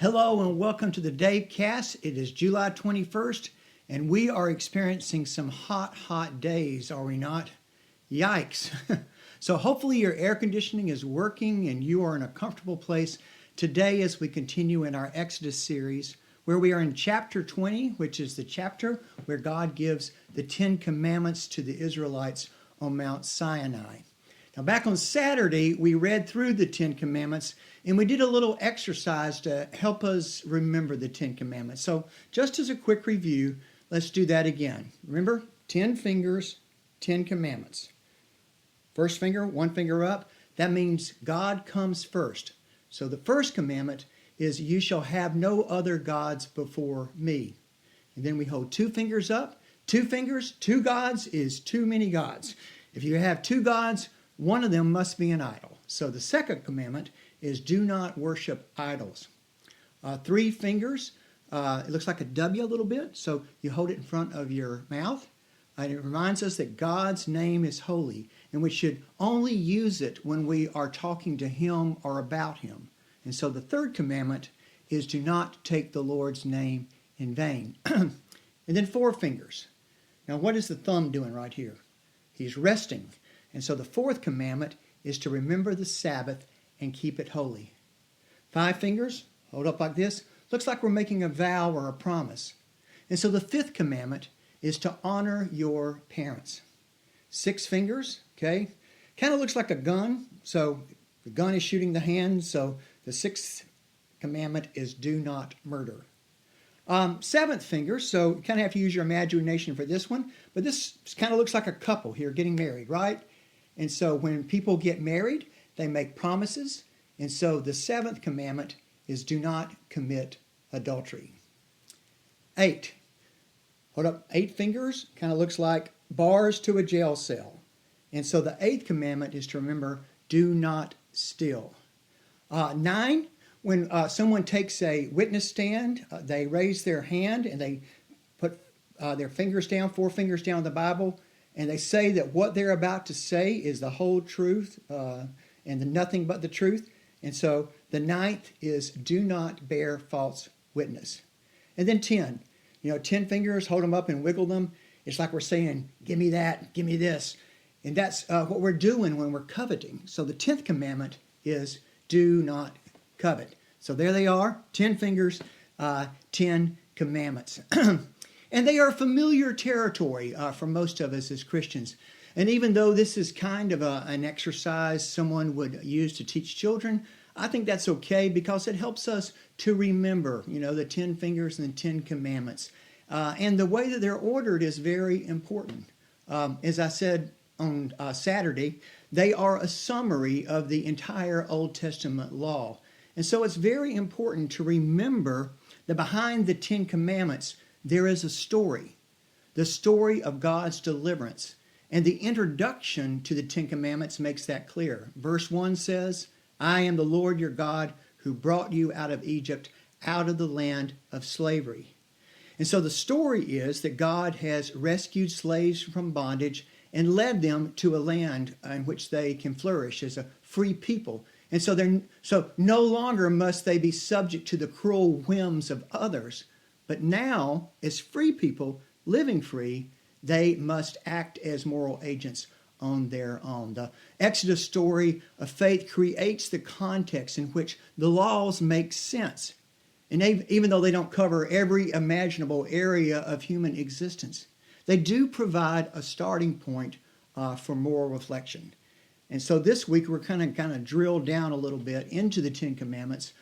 Hello and welcome to the Dave Cast. It is July 21st and we are experiencing some hot days, are we not? Yikes. So hopefully your air conditioning is working and you are in a comfortable place today as we continue in our Exodus series where we are in chapter 20, which is the chapter where God gives the 10 commandments to the Israelites on Mount Sinai. Now back on Saturday, we read through the 10 commandments and we did a little exercise to help us remember the 10 commandments. So just as a quick review, let's do that again. Remember, 10 fingers, 10 commandments. First finger, one finger up, that means God comes first. So the first commandment is you shall have no other gods before me. And then we hold two fingers up. Two fingers, two gods is too many gods. If you have two gods, one of them must be an idol. So the second commandment is do not worship idols. Three fingers, it looks like a W a little bit, so you hold it in front of your mouth. And it reminds us that God's name is holy, and we should only use it when we are talking to Him or about Him. And so the third commandment is do not take the Lord's name in vain. And then four fingers. Now what is the thumb doing right here? He's resting. And so the fourth commandment is to remember the Sabbath and keep it holy. Five fingers, hold up like this, looks like we're making a vow or a promise. And so the fifth commandment is to honor your parents. Six fingers, okay, kind of looks like a gun. So the gun is shooting the hand. So the sixth commandment is do not murder. Seventh finger, so you kind of have to use your imagination for this one. But this kind of looks like a couple here getting married, right? And so when people get married, they make promises. And so the seventh commandment is do not commit adultery. 8. Hold up, 8 fingers, kind of looks like bars to a jail cell. And so the eighth commandment is to remember, do not steal. 9, when someone takes a witness stand, they raise their hand and they put their fingers down, 4 fingers down the Bible, and they say that what they're about to say is the whole truth and nothing but the truth. And so the 9th is do not bear false witness. And then 10. 10 fingers, hold them up and wiggle them. It's like we're saying, give me that, give me this. And that's what we're doing when we're coveting. So the 10th commandment is do not covet. So there they are, 10 fingers, 10 commandments. And they are familiar territory for most of us as Christians. And even though this is kind of an exercise someone would use to teach children, I think that's okay because it helps us to remember, the 10 fingers and the 10 commandments. And the way that they're ordered is very important. As I said on Saturday, they are a summary of the entire Old Testament law. And so it's very important to remember that behind the 10 commandments, there is a story, the story of God's deliverance. And the introduction to the 10 commandments makes that clear. Verse 1 says, I am the Lord your God who brought you out of Egypt, out of the land of slavery. And so the story is that God has rescued slaves from bondage and led them to a land in which they can flourish as a free people. And so no longer must they be subject to the cruel whims of others. But now, as free people living free, they must act as moral agents on their own. The Exodus story of faith creates the context in which the laws make sense. And even though they don't cover every imaginable area of human existence, they do provide a starting point for moral reflection. And so this week we're kind of drilled down a little bit into the 10 commandments,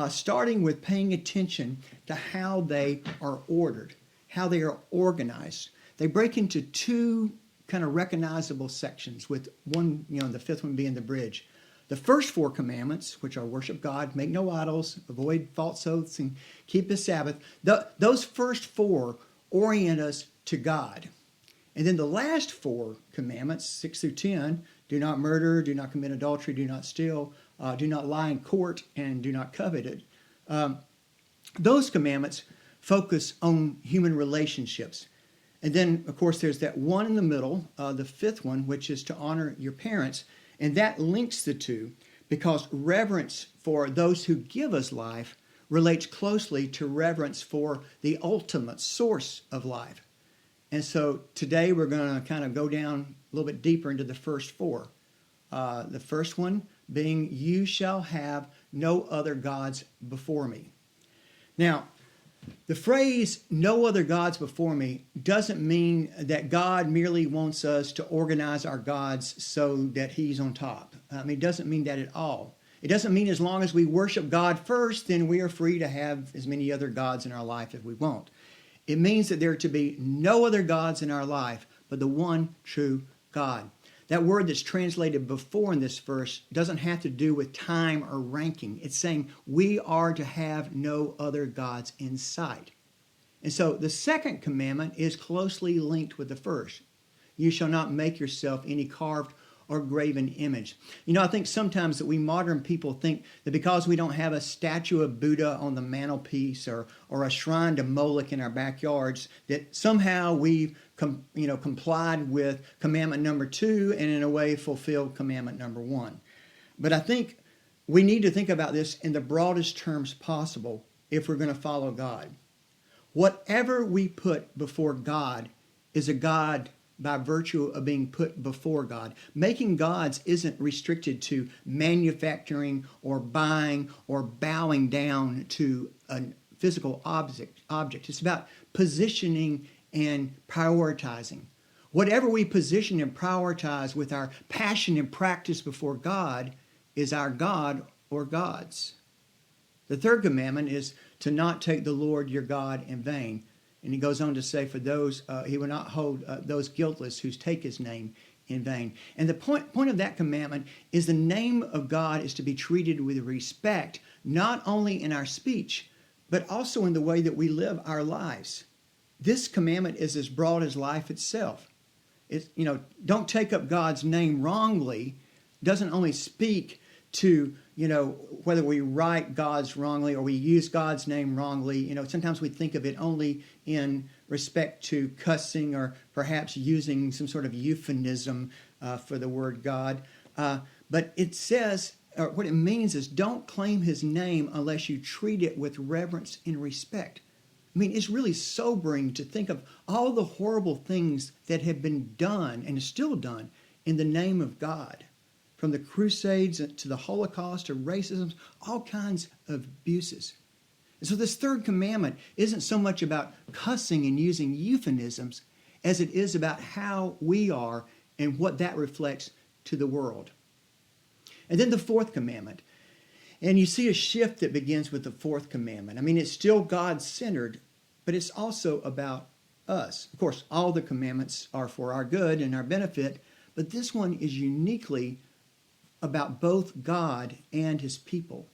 starting with paying attention to how they are ordered, how they are organized. They break into 2 kind of recognizable sections, with one, the fifth one being the bridge. The first 4 commandments, which are worship God, make no idols, avoid false oaths, and keep the Sabbath, those first 4 orient us to God. And then the last 4 commandments, 6 through 10, do not murder, do not commit adultery, do not steal, do not lie in court, and do not covet it. Those commandments focus on human relationships. And then, of course, there's that one in the middle, the 5th one, which is to honor your parents. And that links the two because reverence for those who give us life relates closely to reverence for the ultimate source of life. And so today we're going to kind of go down a little bit deeper into the first four. The first one being, you shall have no other gods before me. Now, the phrase, no other gods before me, doesn't mean that God merely wants us to organize our gods so that he's on top. It doesn't mean that at all. It doesn't mean as long as we worship God first, then we are free to have as many other gods in our life as we want. It means that there are to be no other gods in our life but the one true God. That word that's translated before in this verse doesn't have to do with time or ranking. It's saying we are to have no other gods in sight. And so the second commandment is closely linked with the first. You shall not make yourself any carved or graven image. I think sometimes that we modern people think that because we don't have a statue of Buddha on the mantelpiece or a shrine to Moloch in our backyards, that somehow we've complied with commandment number 2 and in a way fulfilled commandment number 1. But I think we need to think about this in the broadest terms possible if we're going to follow God. Whatever we put before God is a God by virtue of being put before God. Making gods isn't restricted to manufacturing or buying or bowing down to a physical object. It's about positioning and prioritizing. Whatever we position and prioritize with our passion and practice before God is our God or gods. The third commandment is to not take the Lord your God in vain. And he goes on to say, for those, he will not hold those guiltless who take his name in vain. And the point of that commandment is the name of God is to be treated with respect, not only in our speech, but also in the way that we live our lives. This commandment is as broad as life itself. Don't take up God's name wrongly doesn't only speak to, whether we write God's wrongly or we use God's name wrongly. Sometimes we think of it only in respect to cussing or perhaps using some sort of euphemism for the word God. But it says, or what it means is, don't claim his name unless you treat it with reverence and respect. It's really sobering to think of all the horrible things that have been done and is still done in the name of God. From the Crusades to the Holocaust to racism, all kinds of abuses. And so this third commandment isn't so much about cussing and using euphemisms as it is about how we are and what that reflects to the world. And then the fourth commandment. And you see a shift that begins with the fourth commandment. It's still God-centered, but it's also about us. Of course, all the commandments are for our good and our benefit, but this one is uniquely about both God and his people.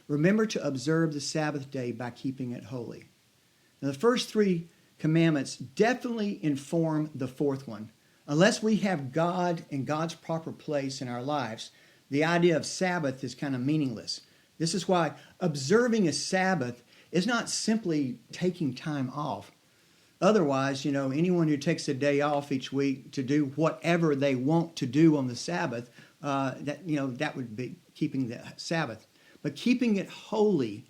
Remember to observe the Sabbath day by keeping it holy. Now, the first three commandments definitely inform the fourth one. Unless we have God in God's proper place in our lives, the idea of Sabbath is kind of meaningless. This is why observing a Sabbath is not simply taking time off. Otherwise, anyone who takes a day off each week to do whatever they want to do on the Sabbath, that would be keeping the Sabbath. But keeping it holy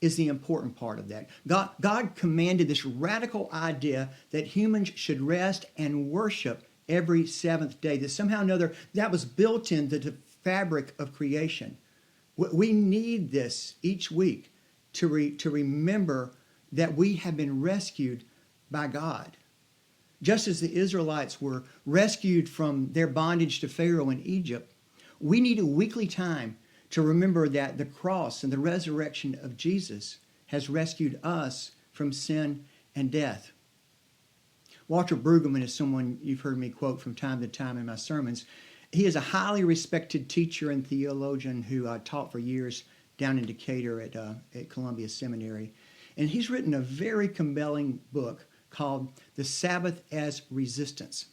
is the important part of that. God commanded this radical idea that humans should rest and worship every seventh day. That somehow or another, that was built into the fabric of creation. We need this each week to remember that we have been rescued by God. Just as the Israelites were rescued from their bondage to Pharaoh in Egypt, we need a weekly time to remember that the cross and the resurrection of Jesus has rescued us from sin and death. Walter Brueggemann is someone you've heard me quote from time to time in my sermons. He is a highly respected teacher and theologian who taught for years down in Decatur at Columbia Seminary. And he's written a very compelling book called The Sabbath as Resistance.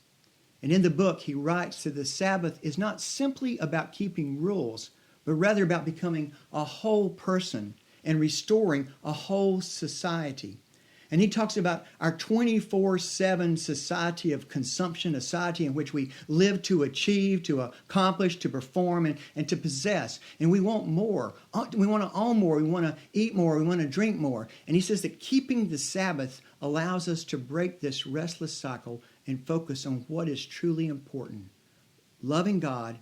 And in the book, he writes that the Sabbath is not simply about keeping rules, but rather about becoming a whole person and restoring a whole society. And he talks about our 24/7 society of consumption, a society in which we live to achieve, to accomplish, to perform, and to possess. And we want more. We want to own more. We want to eat more. We want to drink more. And he says that keeping the Sabbath allows us to break this restless cycle and focus on what is truly important, loving God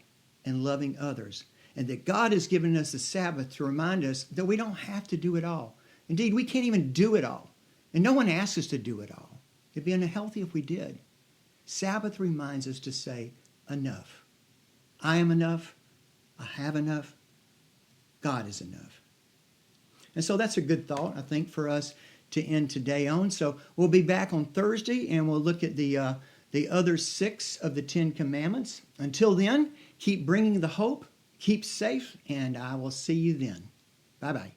and loving others. And that God has given us the Sabbath to remind us that we don't have to do it all. Indeed, we can't even do it all. And no one asks us to do it all. It'd be unhealthy if we did. Sabbath reminds us to say, enough. I am enough. I have enough. God is enough. And so that's a good thought, I think, for us to end today on. So we'll be back on Thursday, and we'll look at the other 6 of the 10 Commandments. Until then, keep bringing the hope, keep safe, and I will see you then. Bye-bye.